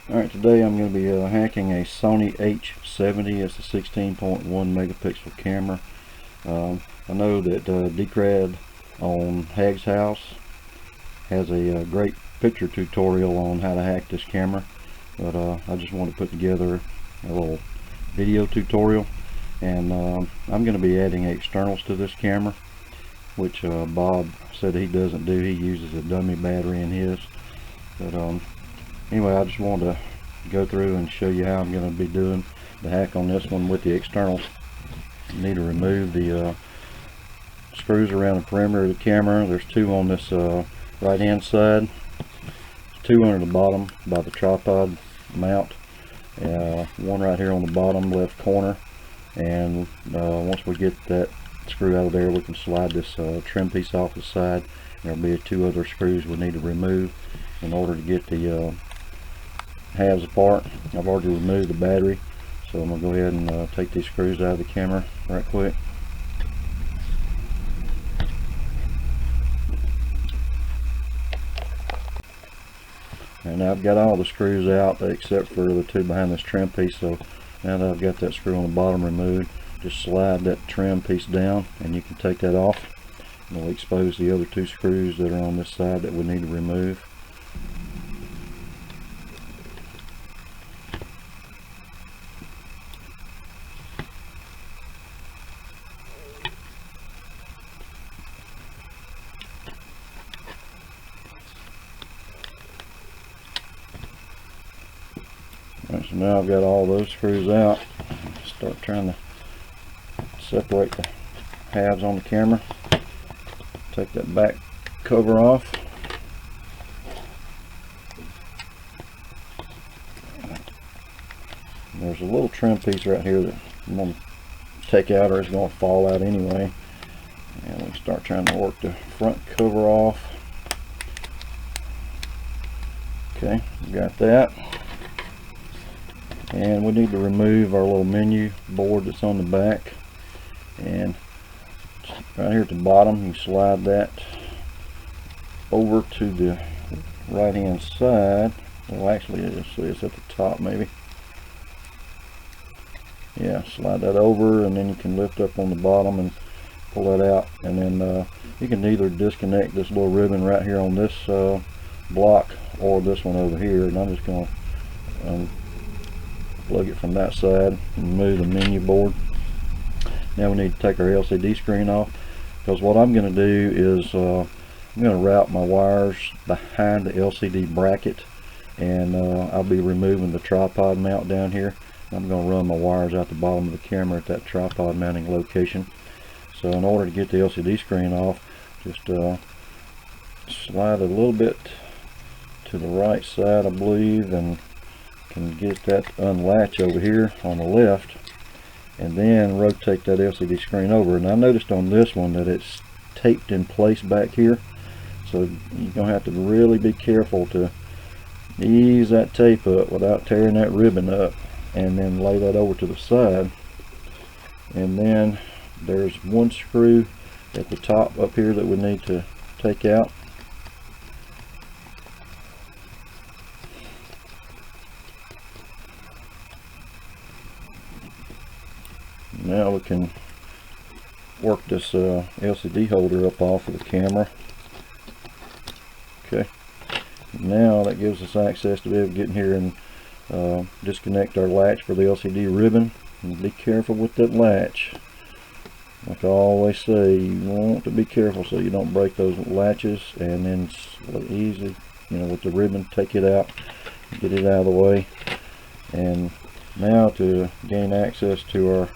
Alright, today I'm going to be hacking a Sony H70. It's a 16.1 megapixel camera. I know that Decred on Hag's House has a great picture tutorial on how to hack this camera, but I just want to put together a little video tutorial, and I'm going to be adding externals to this camera, which Bob said he doesn't do. He uses a dummy battery in his, but anyway, I just wanted to go through and show you how I'm going to be doing the hack on this one with the externals. You need to remove the screws around the perimeter of the camera. There's two on this right hand side, two under the bottom by the tripod mount, one right here on the bottom left corner, and once we get that screw out of there, we can slide this trim piece off the side. There'll be two other screws we need to remove in order to get the halves apart. I've already removed the battery, so I'm going to go ahead and take these screws out of the camera right quick. And now I've got all the screws out except for the two behind this trim piece. So now that I've got that screw on the bottom removed, just slide that trim piece down and you can take that off. And we'll expose the other two screws that are on this side that we need to remove. Right, so now I've got all those screws out. Start trying to separate the halves on the camera. Take that back cover off. There's a little trim piece right here that I'm going to take out, or it's going to fall out anyway. And we start trying to work the front cover off. Okay, got that. And we need to remove our little menu board that's on the back, and right here at the bottom you slide that over to the right hand side. Well, actually, let's see, it's at the top maybe. Yeah, slide that over, and then you can lift up on the bottom and pull that out, and then you can either disconnect this little ribbon right here on this block or this one over here. And I'm just going to plug it from that side and remove the menu board. Now we need to take our LCD screen off, because what I'm going to do is I'm going to route my wires behind the LCD bracket, and I'll be removing the tripod mount down here. I'm going to run my wires out the bottom of the camera at that tripod mounting location. So in order to get the LCD screen off, just slide a little bit to the right side, I believe, and can get that unlatch over here on the left, and then rotate that LCD screen over. And I noticed on this one that it's taped in place back here, so you're gonna have to really be careful to ease that tape up without tearing that ribbon up, and then lay that over to the side. And then there's one screw at the top up here that we need to take out. Now we can work this LCD holder up off of the camera. Okay, now that gives us access to be able to get in here and disconnect our latch for the LCD ribbon. And be careful with that latch. Like I always say, you want to be careful so you don't break those latches, and then easy, with the ribbon, take it out, get it out of the way. And now to gain access to our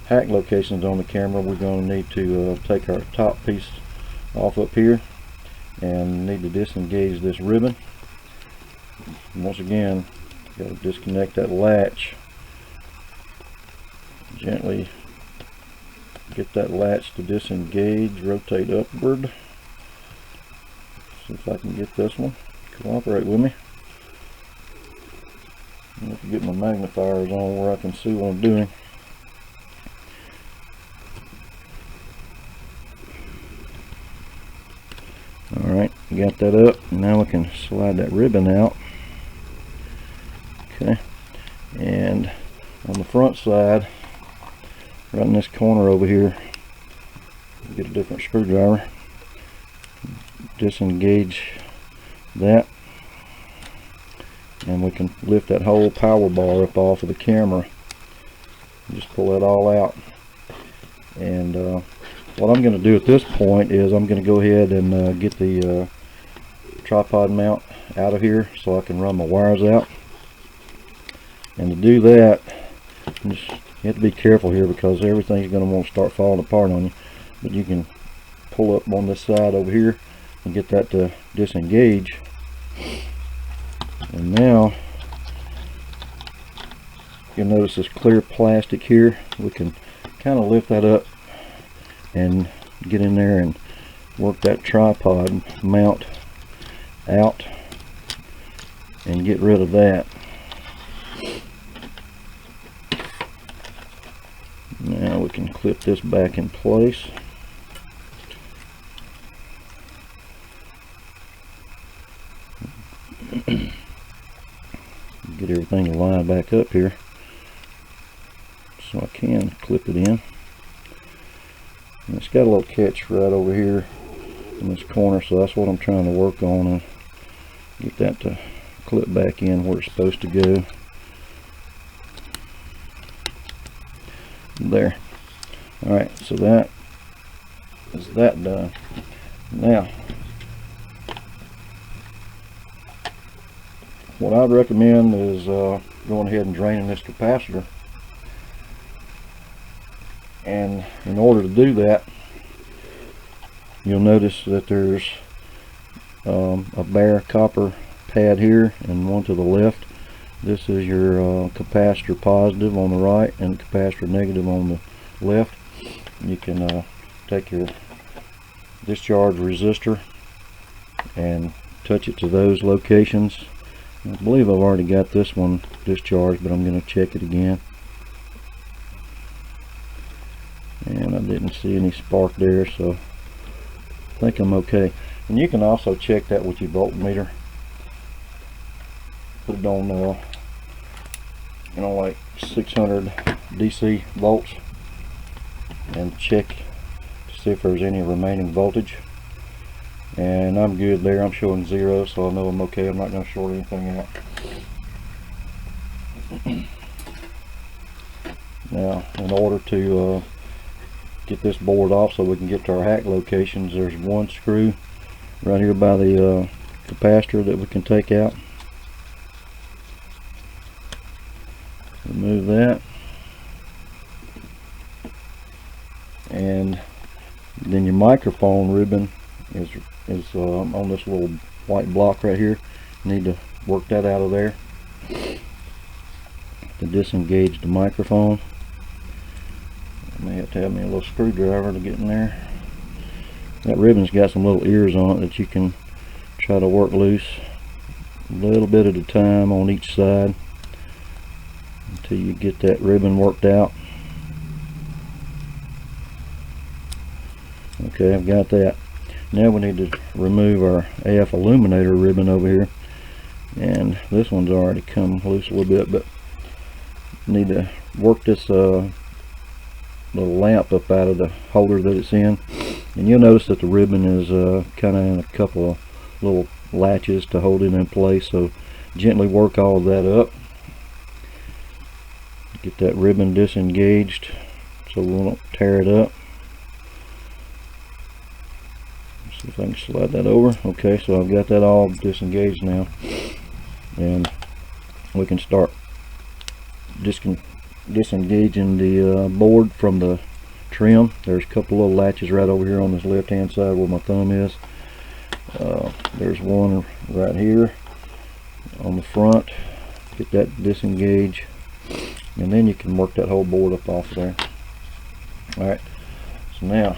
hack locations on the camera, we're going to need to take our top piece off up here and need to disengage this ribbon. And once again, got to disconnect that latch. Gently get that latch to disengage, rotate upward. See if I can get this one. Cooperate with me. I have to get my magnifiers on where I can see what I'm doing. Alright, got that up. Now we can slide that ribbon out. front side, right in this corner over here, get a different screwdriver, disengage that, and we can lift that whole power bar up off of the camera. Just pull that all out. And what I'm going to do at this point is I'm going to go ahead and get the tripod mount out of here so I can run my wires out. And to do that, you have to be careful here because everything's going to want to start falling apart on you. But you can pull up on this side over here and get that to disengage. And now you'll notice this clear plastic here. We can kind of lift that up and get in there and work that tripod mount out and get rid of that. Now we can clip this back in place. Get everything to line back up here so I can clip it in. And it's got a little catch right over here in this corner, so that's what I'm trying to work on and get that to clip back in where it's supposed to go. There. Alright, so that is that done. Now, what I'd recommend is going ahead and draining this capacitor. And in order to do that, you'll notice that there's a bare copper pad here and one to the left. This is your capacitor positive on the right and capacitor negative on the left. You can take your discharge resistor and touch it to those locations. I believe I've already got this one discharged, but I'm going to check it again. And I didn't see any spark there, so I think I'm okay. And you can also check that with your voltmeter. Put it on like 600 DC volts and check to see if there's any remaining voltage. And I'm good there. I'm showing 0, so I know I'm okay. I'm not going to short anything out. Now, in order to get this board off so we can get to our hack locations, there's one screw right here by the capacitor that we can take out. Remove that, and then your microphone ribbon is on this little white block right here. You need to work that out of there to disengage the microphone. I may have to have me a little screwdriver to get in there. That ribbon's got some little ears on it that you can try to work loose a little bit at a time on each side until you get that ribbon worked out. Okay, I've got that. Now we need to remove our AF illuminator ribbon over here, and this one's already come loose a little bit, but need to work this little lamp up out of the holder that it's in. And you'll notice that the ribbon is kind of in a couple of little latches to hold it in place, so gently work all of that up. Get that ribbon disengaged so we won't tear it up. See if I can slide that over. Okay, so I've got that all disengaged now, and we can start disengaging the board from the trim. There's a couple little latches right over here on this left hand side where my thumb is. There's one right here on the front. Get that disengaged, and then you can work that whole board up off of there. Alright, so now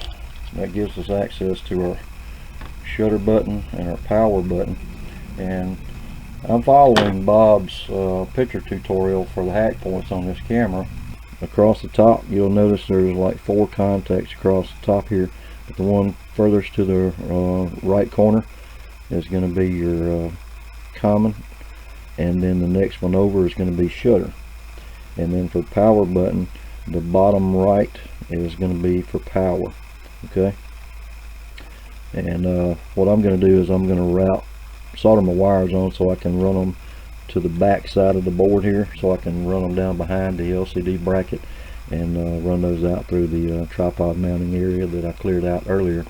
that gives us access to our shutter button and our power button. And I'm following Bob's picture tutorial for the hack points on this camera. Across the top you'll notice there's like 4 contacts across the top here, but the one furthest to the right corner is going to be your common, and then the next one over is going to be shutter. and then for power button, the bottom right is going to be for power. Okay, and what I'm going to do is I'm going to solder my wires on so I can run them to the back side of the board here, so I can run them down behind the LCD bracket and run those out through the tripod mounting area that I cleared out earlier.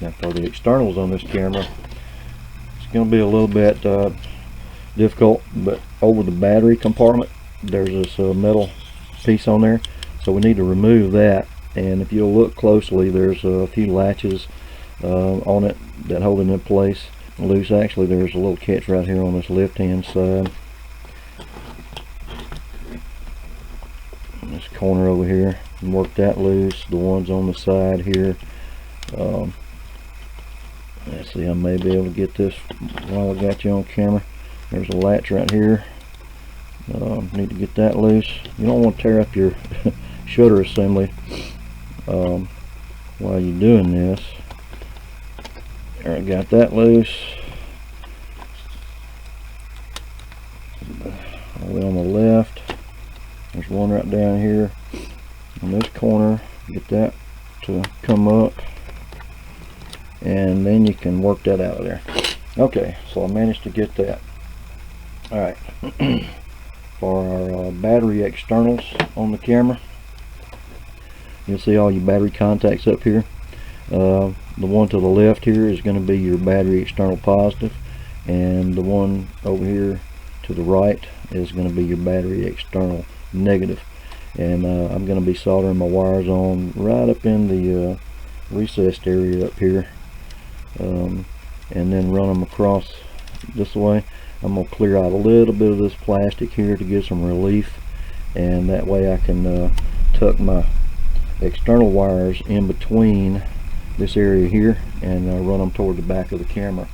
Now for the externals on this camera, it's going to be a little bit difficult, but over the battery compartment there's this metal piece on there, so we need to remove that. And if you'll look closely, there's a few latches on it that hold it in place loose. Actually, there's a little catch right here on this left hand side, this corner over here, and work that loose. The ones on the side here, let's see, I may be able to get this while I got you on camera. There's a latch right here. Need to get that loose. You don't want to tear up your shutter assembly while you're doing this. There, I got that loose. All the way on the left, there's one right down here on this corner. Get that to come up, and then you can work that out of there. Okay, so I managed to get that. Alright, for our battery externals on the camera, you'll see all your battery contacts up here. The one to the left here is going to be your battery external positive, and the one over here to the right is going to be your battery external negative. And I'm going to be soldering my wires on right up in the recessed area up here, and then run them across this way. I'm going to clear out a little bit of this plastic here to get some relief, and that way I can tuck my external wires in between this area here and run them toward the back of the camera.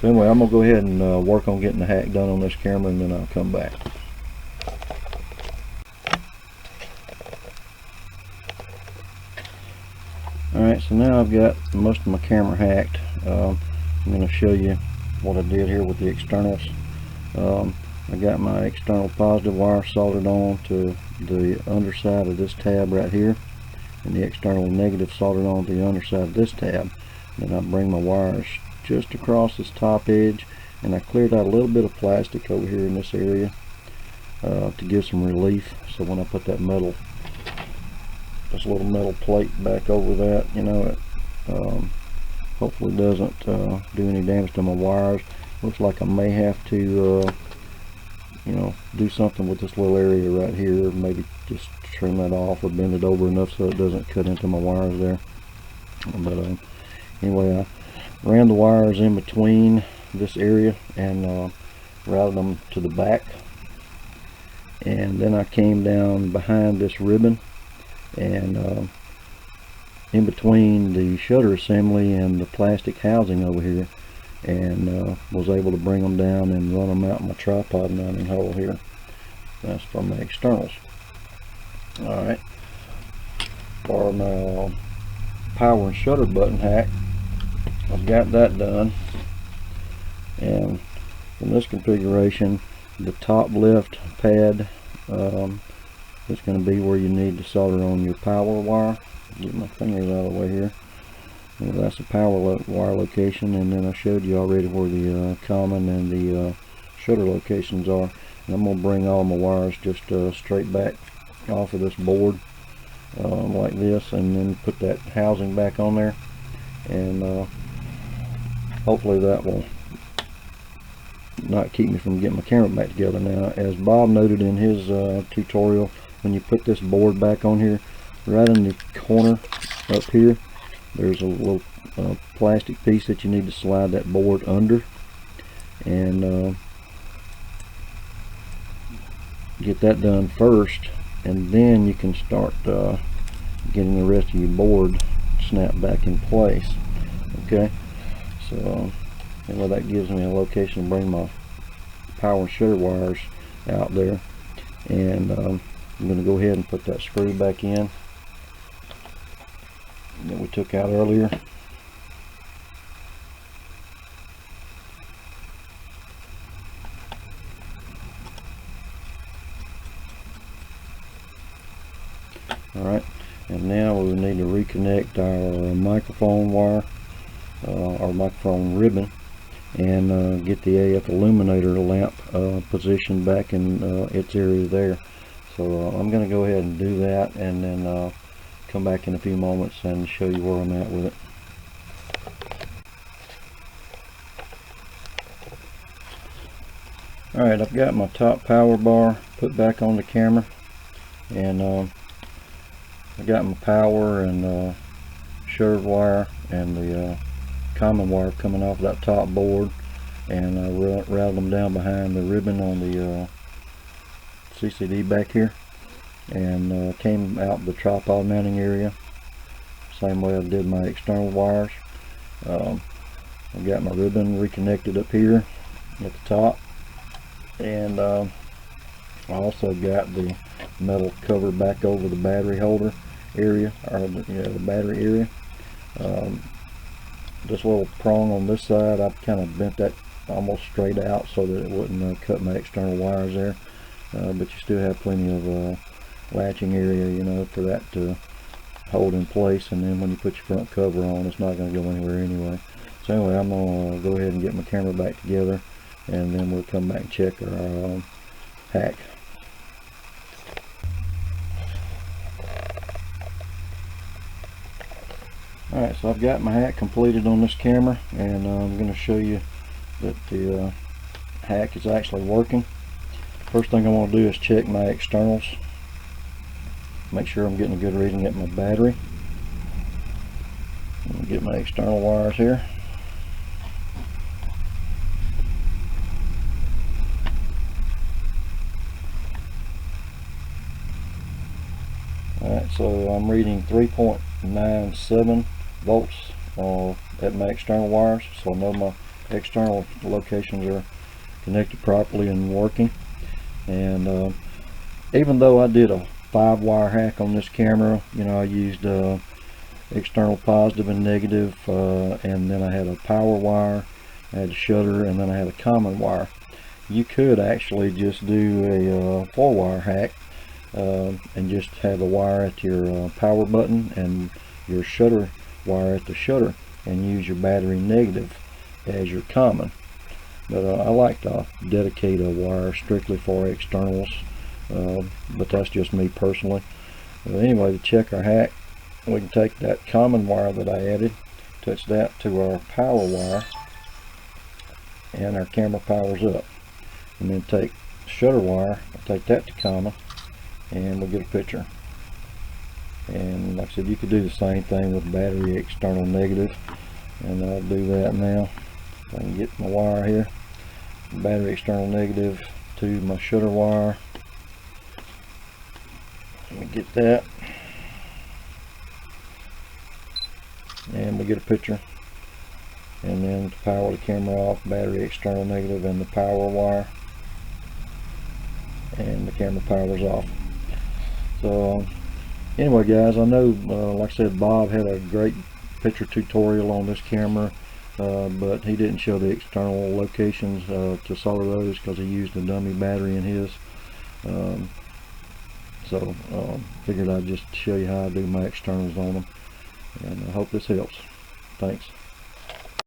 So anyway, I'm going to go ahead and work on getting the hack done on this camera, and then I'll come back. Alright, so now I've got most of my camera hacked. I'm going to show you what I did here with the externals. I got my external positive wire soldered on to the underside of this tab right here, and the external negative soldered on to the underside of this tab. Then I bring my wires just across this top edge, and I cleared out a little bit of plastic over here in this area to give some relief. So when I put that metal, this little metal plate back over that, you know, it hopefully doesn't do any damage to my wires. Looks like I may have to you know, do something with this little area right here, maybe just trim that off or bend it over enough so it doesn't cut into my wires there. But anyway, I ran the wires in between this area and routed them to the back, and then I came down behind this ribbon and in between the shutter assembly and the plastic housing over here, and was able to bring them down and run them out in my tripod mounting hole here. That's for my externals. Alright, for my power and shutter button hack, I've got that done. And in this configuration, the top left pad is going to be where you need to solder on your power wire. Get my fingers out of the way here. And that's the power wire location, and then I showed you already where the common and the shutter locations are. And I'm going to bring all my wires just straight back off of this board like this, and then put that housing back on there, and hopefully that will not keep me from getting my camera back together. Now, as Bob noted in his tutorial, when you put this board back on here, right in the corner up here, there's a little plastic piece that you need to slide that board under, and get that done first, and then you can start getting the rest of your board snapped back in place. Okay, so anyway, that gives me a location to bring my power and shutter wires out there, and I'm going to go ahead and put that screw back in that we took out earlier. we need to reconnect our microphone wire, our microphone ribbon, and get the AF illuminator lamp positioned back in its area there. So I'm going to go ahead and do that, and then come back in a few moments and show you where I'm at with it. Alright, I've got my top power bar put back on the camera, and I got my power and shutter wire and the common wire coming off that top board, and I routed them down behind the ribbon on the CCD back here, and came out the tripod mounting area same way I did my external wires. I've got my ribbon reconnected up here at the top, and I also got the metal cover back over the battery holder area, or the battery area. This little prong on this side, I've kind of bent that almost straight out so that it wouldn't cut my external wires there, but you still have plenty of latching area, you know, for that to hold in place, and then when you put your front cover on, it's not going to go anywhere anyway. So anyway, I'm going to go ahead and get my camera back together, and then we'll come back and check our hack. Alright, so I've got my hack completed on this camera, and I'm going to show you that the hack is actually working. First thing I want to do is check my externals, make sure I'm getting a good reading at my battery. I'm going to get my external wires here. Alright, so I'm reading 3.97 volts at my external wires, so I know my external locations are connected properly and working. And even though I did a 5-wire hack on this camera, you know, I used external positive and negative, and then I had a power wire, I had a shutter, and then I had a common wire. You could actually just do a 4-wire hack and just have a wire at your power button and your shutter wire at the shutter, and use your battery negative as your common. But I like to dedicate a wire strictly for externals, but that's just me personally. But anyway, to check our hack, we can take that common wire that I added, touch that to our power wire, and our camera powers up. And then take shutter wire, take that to common, and we'll get a picture. And like I said, you could do the same thing with battery external negative, and I'll do that now. If I can get my wire here, battery external negative to my shutter wire. Let me get that, and we get a picture. And then to power the camera off, battery external negative and the power wire, and the camera powers off. So anyway guys, I know like I said, Bob had a great picture tutorial on this camera, but he didn't show the external locations to solder those because he used a dummy battery in his. So figured I'd just show you how I do my externals on them, and I hope this helps. Thanks.